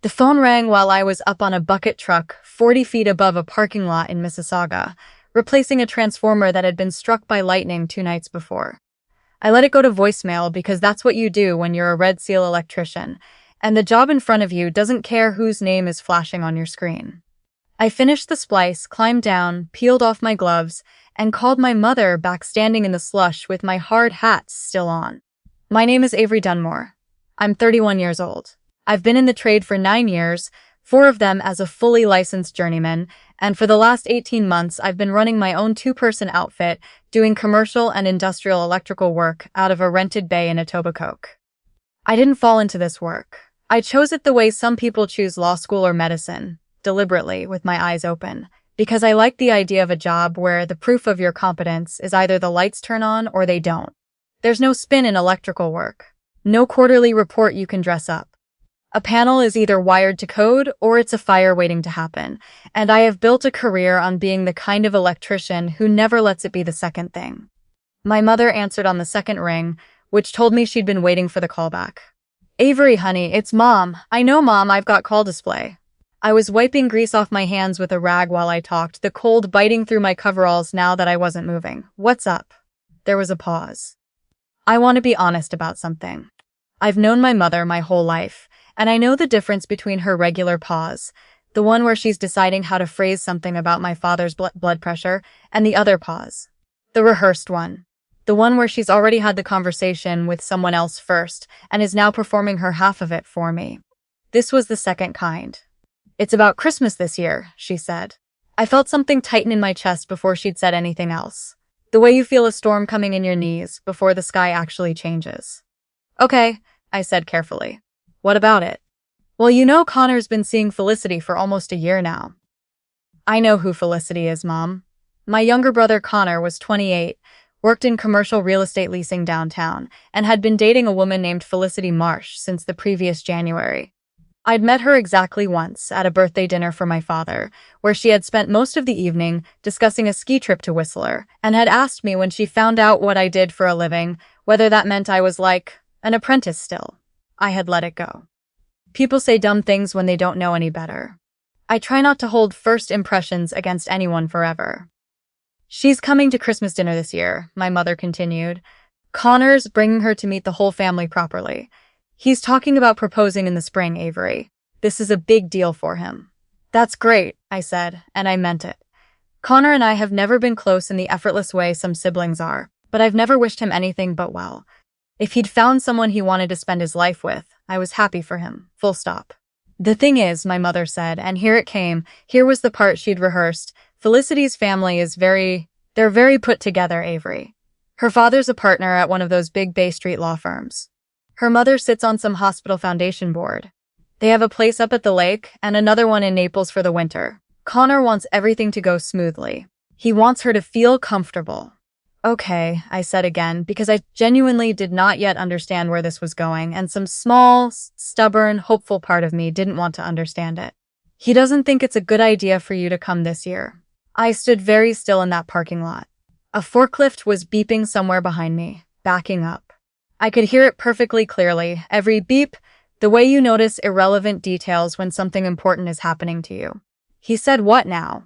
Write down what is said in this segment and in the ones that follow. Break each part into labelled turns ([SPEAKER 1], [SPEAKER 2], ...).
[SPEAKER 1] The phone rang while I was up on a bucket truck 40 feet above a parking lot in Mississauga, replacing a transformer that had been struck by lightning 2 nights before. I let it go to voicemail because that's what you do when you're a Red Seal electrician, and the job in front of you doesn't care whose name is flashing on your screen. I finished the splice, climbed down, peeled off my gloves, and called my mother back standing in the slush with my hard hat still on. My name is Avery Dunmore. I'm 31 years old. I've been in the trade for 9 years, 4 of them as a fully licensed journeyman, and for the last 18 months I've been running my own 2-person outfit, doing commercial and industrial electrical work out of a rented bay in Etobicoke. I didn't fall into this work. I chose it the way some people choose law school or medicine, deliberately, with my eyes open, because I like the idea of a job where the proof of your competence is either the lights turn on or they don't. There's no spin in electrical work. No quarterly report you can dress up. A panel is either wired to code or it's a fire waiting to happen, and I have built a career on being the kind of electrician who never lets it be the second thing. My mother answered on the second ring, which told me she'd been waiting for the callback. Avery, honey, it's Mom. I know, Mom, I've got call display. I was wiping grease off my hands with a rag while I talked, the cold biting through my coveralls now that I wasn't moving. What's up? There was a pause. I want to be honest about something. I've known my mother my whole life, and I know the difference between her regular pause, the one where she's deciding how to phrase something about my father's blood pressure, and the other pause, the rehearsed one, the one where she's already had the conversation with someone else first and is now performing her half of it for me. This was the second kind. It's about Christmas this year, she said. I felt something tighten in my chest before she'd said anything else. The way you feel a storm coming in your knees before the sky actually changes. Okay, I said carefully. What about it? Well, you know Connor's been seeing Felicity for almost a year now. I know who Felicity is, Mom. My younger brother Connor was 28, worked in commercial real estate leasing downtown, and had been dating a woman named Felicity Marsh since the previous January. I'd met her exactly once at a birthday dinner for my father, where she had spent most of the evening discussing a ski trip to Whistler, and had asked me when she found out what I did for a living, whether that meant I was like an apprentice still. I had let it go. People say dumb things when they don't know any better. I try not to hold first impressions against anyone forever. She's coming to Christmas dinner this year, my mother continued. Connor's bringing her to meet the whole family properly. He's talking about proposing in the spring, Avery. This is a big deal for him. That's great, I said, and I meant it. Connor and I have never been close in the effortless way some siblings are, but I've never wished him anything but well. If he'd found someone he wanted to spend his life with, I was happy for him, full stop. The thing is, my mother said, and here it came, here was the part she'd rehearsed, Felicity's family is they're very put together, Avery. Her father's a partner at one of those big Bay Street law firms. Her mother sits on some hospital foundation board. They have a place up at the lake and another one in Naples for the winter. Connor wants everything to go smoothly. He wants her to feel comfortable. Okay, I said again, because I genuinely did not yet understand where this was going, and some small, stubborn, hopeful part of me didn't want to understand it. He doesn't think it's a good idea for you to come this year. I stood very still in that parking lot. A forklift was beeping somewhere behind me, backing up. I could hear it perfectly clearly, every beep, the way you notice irrelevant details when something important is happening to you. He said, "What now?"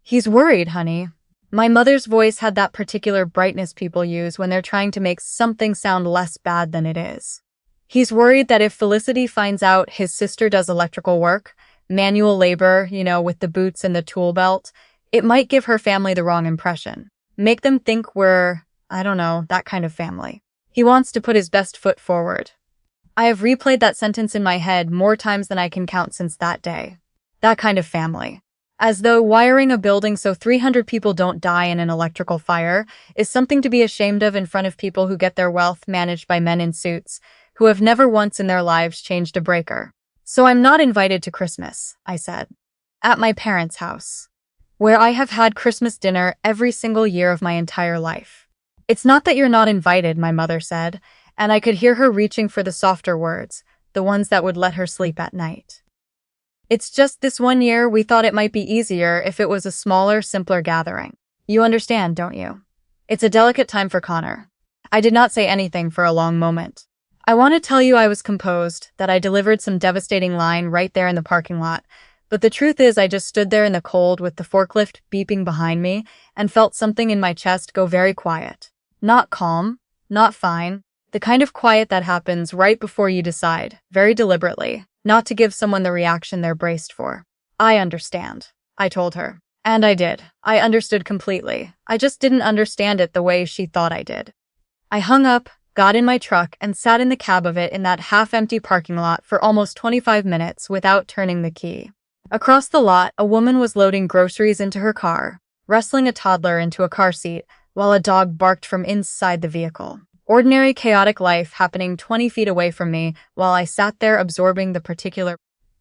[SPEAKER 1] "He's worried, honey." My mother's voice had that particular brightness people use when they're trying to make something sound less bad than it is. He's worried that if Felicity finds out his sister does electrical work, manual labor, with the boots and the tool belt, it might give her family the wrong impression. Make them think we're, I don't know, that kind of family. He wants to put his best foot forward. I have replayed that sentence in my head more times than I can count since that day. That kind of family. As though wiring a building so 300 people don't die in an electrical fire is something to be ashamed of in front of people who get their wealth managed by men in suits, who have never once in their lives changed a breaker. So I'm not invited to Christmas, I said. At my parents' house, where I have had Christmas dinner every single year of my entire life. It's not that you're not invited, my mother said, and I could hear her reaching for the softer words, the ones that would let her sleep at night. It's just this one year we thought it might be easier if it was a smaller, simpler gathering. You understand, don't you? It's a delicate time for Connor. I did not say anything for a long moment. I want to tell you I was composed, that I delivered some devastating line right there in the parking lot. But the truth is I just stood there in the cold with the forklift beeping behind me and felt something in my chest go very quiet. Not calm, not fine, the kind of quiet that happens right before you decide, very deliberately, not to give someone the reaction they're braced for. I understand, I told her. And I did. I understood completely. I just didn't understand it the way she thought I did. I hung up, got in my truck, and sat in the cab of it in that half-empty parking lot for almost 25 minutes without turning the key. Across the lot, a woman was loading groceries into her car, wrestling a toddler into a car seat, while a dog barked from inside the vehicle. Ordinary chaotic life happening 20 feet away from me while I sat there absorbing the particular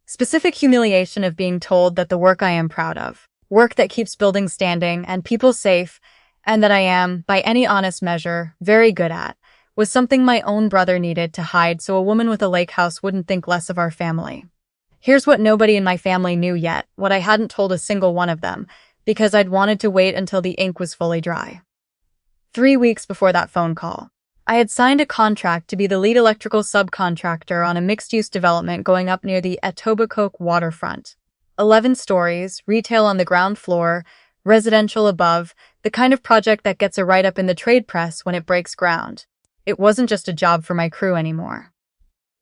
[SPEAKER 1] specific humiliation of being told that the work I am proud of, work that keeps buildings standing and people safe, and that I am, by any honest measure, very good at, was something my own brother needed to hide so a woman with a lake house wouldn't think less of our family. Here's what nobody in my family knew yet, what I hadn't told a single one of them, because I'd wanted to wait until the ink was fully dry. 3 weeks before that phone call, I had signed a contract to be the lead electrical subcontractor on a mixed-use development going up near the Etobicoke waterfront. 11 stories, retail on the ground floor, residential above, the kind of project that gets a write-up in the trade press when it breaks ground. It wasn't just a job for my crew anymore.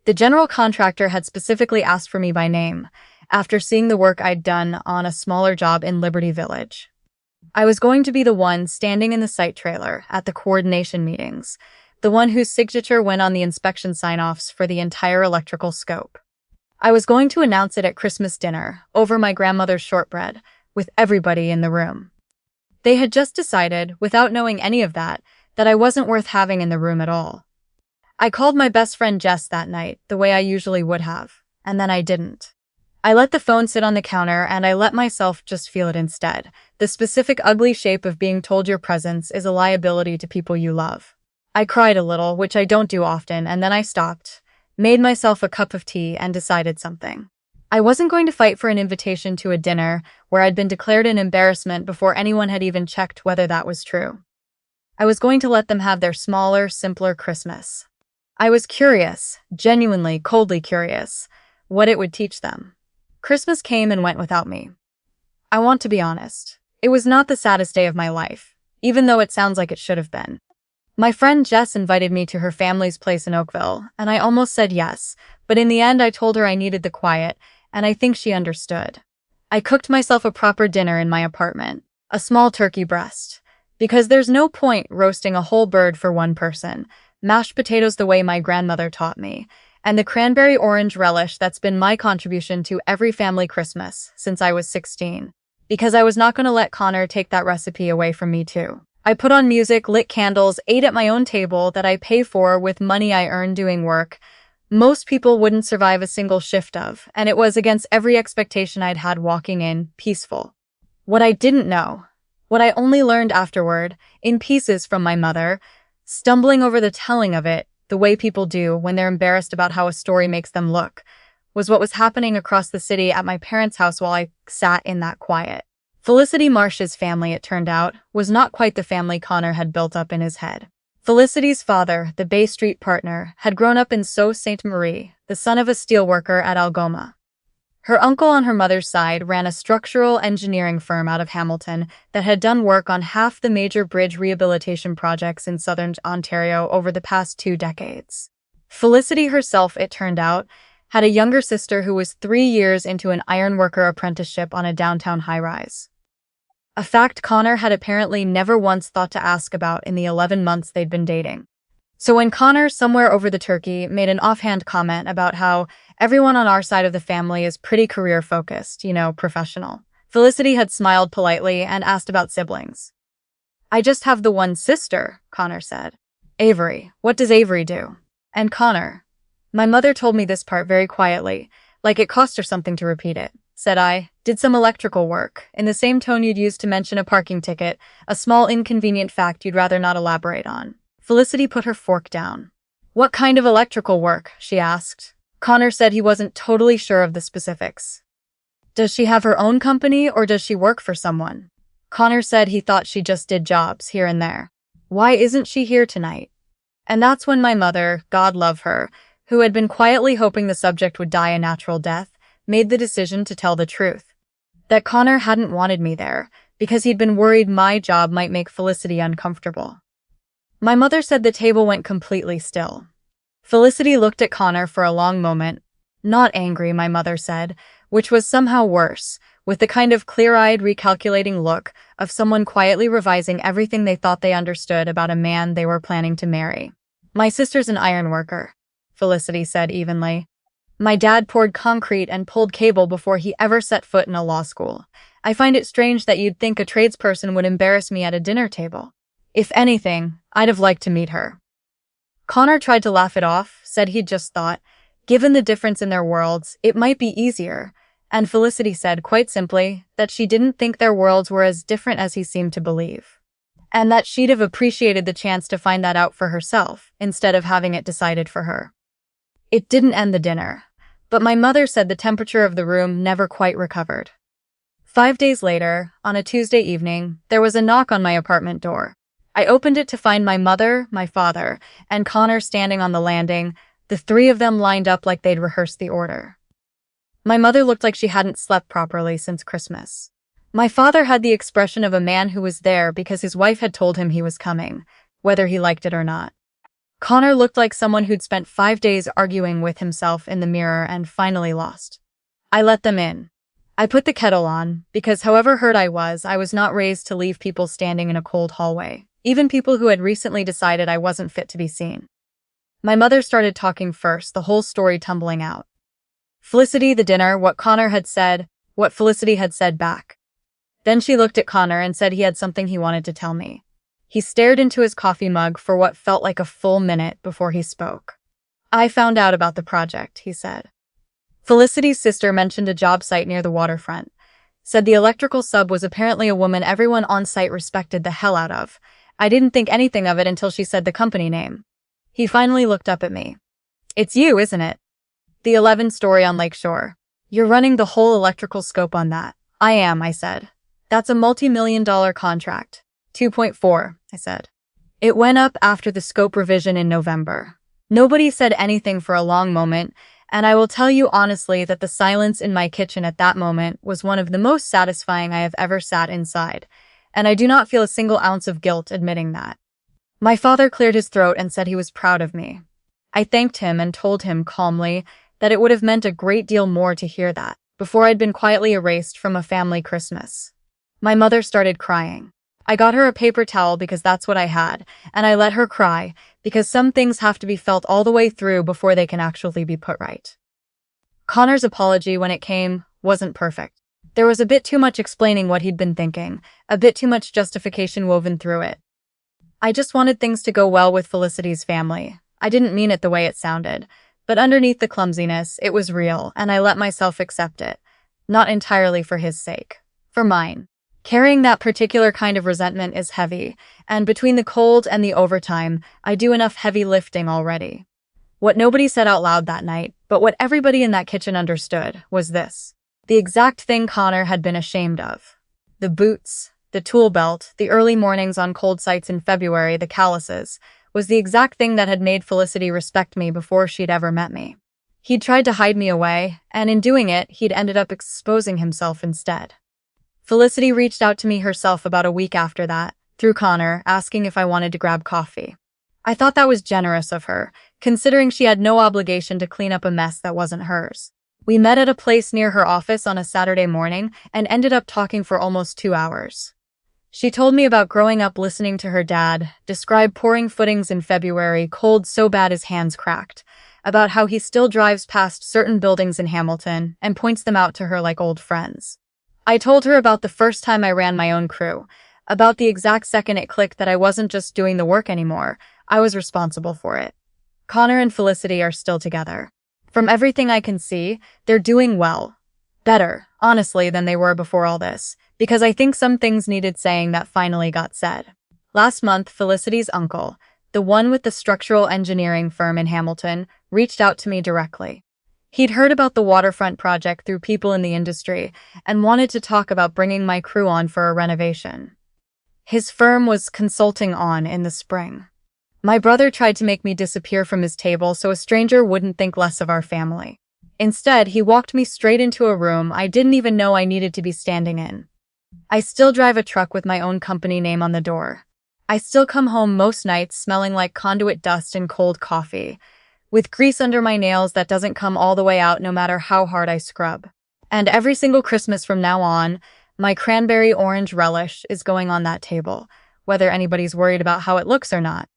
[SPEAKER 1] The general contractor had specifically asked for me by name, after seeing the work I'd done on a smaller job in Liberty Village. I was going to be the one standing in the site trailer at the coordination meetings, the one whose signature went on the inspection sign-offs for the entire electrical scope. I was going to announce it at Christmas dinner, over my grandmother's shortbread, with everybody in the room. They had just decided, without knowing any of that I wasn't worth having in the room at all. I called my best friend Jess that night, the way I usually would have, and then I didn't. I let the phone sit on the counter and I let myself just feel it instead, the specific ugly shape of being told your presence is a liability to people you love. I cried a little, which I don't do often, and then I stopped, made myself a cup of tea, and decided something. I wasn't going to fight for an invitation to a dinner where I'd been declared an embarrassment before anyone had even checked whether that was true. I was going to let them have their smaller, simpler Christmas. I was curious, genuinely, coldly curious, what it would teach them. Christmas came and went without me. I want to be honest. It was not the saddest day of my life, even though it sounds like it should have been. My friend Jess invited me to her family's place in Oakville, and I almost said yes, but in the end I told her I needed the quiet, and I think she understood. I cooked myself a proper dinner in my apartment, a small turkey breast, because there's no point roasting a whole bird for one person, mashed potatoes the way my grandmother taught me, and the cranberry orange relish that's been my contribution to every family Christmas since I was 16, because I was not going to let Connor take that recipe away from me too. I put on music, lit candles, ate at my own table that I pay for with money I earn doing work most people wouldn't survive a single shift of, and it was against every expectation I'd had walking in, peaceful. What I didn't know, what I only learned afterward, in pieces from my mother, stumbling over the telling of it, the way people do when they're embarrassed about how a story makes them look, was what was happening across the city at my parents' house while I sat in that quiet. Felicity Marsh's family, it turned out, was not quite the family Connor had built up in his head. Felicity's father, the Bay Street partner, had grown up in Sault Ste. Marie, the son of a steelworker at Algoma. Her uncle on her mother's side ran a structural engineering firm out of Hamilton that had done work on half the major bridge rehabilitation projects in southern Ontario over the past 2 decades. Felicity herself, it turned out, had a younger sister who was 3 years into an ironworker apprenticeship on a downtown high-rise. A fact Connor had apparently never once thought to ask about in the 11 months they'd been dating. So when Connor, somewhere over the turkey, made an offhand comment about how everyone on our side of the family is pretty career-focused, professional, Felicity had smiled politely and asked about siblings. I just have the one sister, Connor said. Avery. What does Avery do? And Connor. My mother told me this part very quietly, like it cost her something to repeat it. Said I, did some electrical work, in the same tone you'd use to mention a parking ticket, a small inconvenient fact you'd rather not elaborate on. Felicity put her fork down. What kind of electrical work? She asked. Connor said he wasn't totally sure of the specifics. Does she have her own company or does she work for someone? Connor said he thought she just did jobs here and there. Why isn't she here tonight? And that's when my mother, God love her, who had been quietly hoping the subject would die a natural death, made the decision to tell the truth. That Connor hadn't wanted me there, because he'd been worried my job might make Felicity uncomfortable. My mother said the table went completely still. Felicity looked at Connor for a long moment. Not angry, my mother said, which was somehow worse, with the kind of clear-eyed, recalculating look of someone quietly revising everything they thought they understood about a man they were planning to marry. My sister's an ironworker, Felicity said evenly. My dad poured concrete and pulled cable before he ever set foot in a law school. I find it strange that you'd think a tradesperson would embarrass me at a dinner table. If anything, I'd have liked to meet her. Connor tried to laugh it off, said he'd just thought, given the difference in their worlds, it might be easier, and Felicity said quite simply that she didn't think their worlds were as different as he seemed to believe, and that she'd have appreciated the chance to find that out for herself instead of having it decided for her. It didn't end the dinner, but my mother said the temperature of the room never quite recovered. 5 days later, on a Tuesday evening, there was a knock on my apartment door. I opened it to find my mother, my father, and Connor standing on the landing, the three of them lined up like they'd rehearsed the order. My mother looked like she hadn't slept properly since Christmas. My father had the expression of a man who was there because his wife had told him he was coming, whether he liked it or not. Connor looked like someone who'd spent 5 days arguing with himself in the mirror and finally lost. I let them in. I put the kettle on, because however hurt I was not raised to leave people standing in a cold hallway, even people who had recently decided I wasn't fit to be seen. My mother started talking first, the whole story tumbling out. Felicity, the dinner, what Connor had said, what Felicity had said back. Then she looked at Connor and said he had something he wanted to tell me. He stared into his coffee mug for what felt like a full minute before he spoke. I found out about the project, he said. Felicity's sister mentioned a job site near the waterfront. Said the electrical sub was apparently a woman everyone on site respected the hell out of. I didn't think anything of it until she said the company name. He finally looked up at me. It's you, isn't it? The 11-story on Lakeshore. You're running the whole electrical scope on that. I am, I said. That's a multi-million-dollar contract. 2.4, I said. It went up after the scope revision in November. Nobody said anything for a long moment, and I will tell you honestly that the silence in my kitchen at that moment was one of the most satisfying I have ever sat inside, and I do not feel a single ounce of guilt admitting that. My father cleared his throat and said he was proud of me. I thanked him and told him calmly that it would have meant a great deal more to hear that, before I'd been quietly erased from a family Christmas. My mother started crying. I got her a paper towel because that's what I had, and I let her cry, because some things have to be felt all the way through before they can actually be put right. Connor's apology, when it came, wasn't perfect. There was a bit too much explaining what he'd been thinking, a bit too much justification woven through it. I just wanted things to go well with Felicity's family. I didn't mean it the way it sounded, but underneath the clumsiness, it was real, and I let myself accept it. Not entirely for his sake. For mine. Carrying that particular kind of resentment is heavy, and between the cold and the overtime, I do enough heavy lifting already. What nobody said out loud that night, but what everybody in that kitchen understood, was this. The exact thing Connor had been ashamed of. The boots, the tool belt, the early mornings on cold sites in February, the calluses, was the exact thing that had made Felicity respect me before she'd ever met me. He'd tried to hide me away, and in doing it, he'd ended up exposing himself instead. Felicity reached out to me herself about a week after that, through Connor, asking if I wanted to grab coffee. I thought that was generous of her, considering she had no obligation to clean up a mess that wasn't hers. We met at a place near her office on a Saturday morning and ended up talking for almost 2 hours. She told me about growing up listening to her dad, describe pouring footings in February, cold so bad his hands cracked, about how he still drives past certain buildings in Hamilton and points them out to her like old friends. I told her about the first time I ran my own crew, about the exact second it clicked that I wasn't just doing the work anymore, I was responsible for it. Connor and Felicity are still together. From everything I can see, they're doing well. Better, honestly, than they were before all this, because I think some things needed saying that finally got said. Last month, Felicity's uncle, the one with the structural engineering firm in Hamilton, reached out to me directly. He'd heard about the waterfront project through people in the industry and wanted to talk about bringing my crew on for a renovation. His firm was consulting on in the spring. My brother tried to make me disappear from his table so a stranger wouldn't think less of our family. Instead, he walked me straight into a room I didn't even know I needed to be standing in. I still drive a truck with my own company name on the door. I still come home most nights smelling like conduit dust and cold coffee, with grease under my nails that doesn't come all the way out no matter how hard I scrub. And every single Christmas from now on, my cranberry orange relish is going on that table, whether anybody's worried about how it looks or not.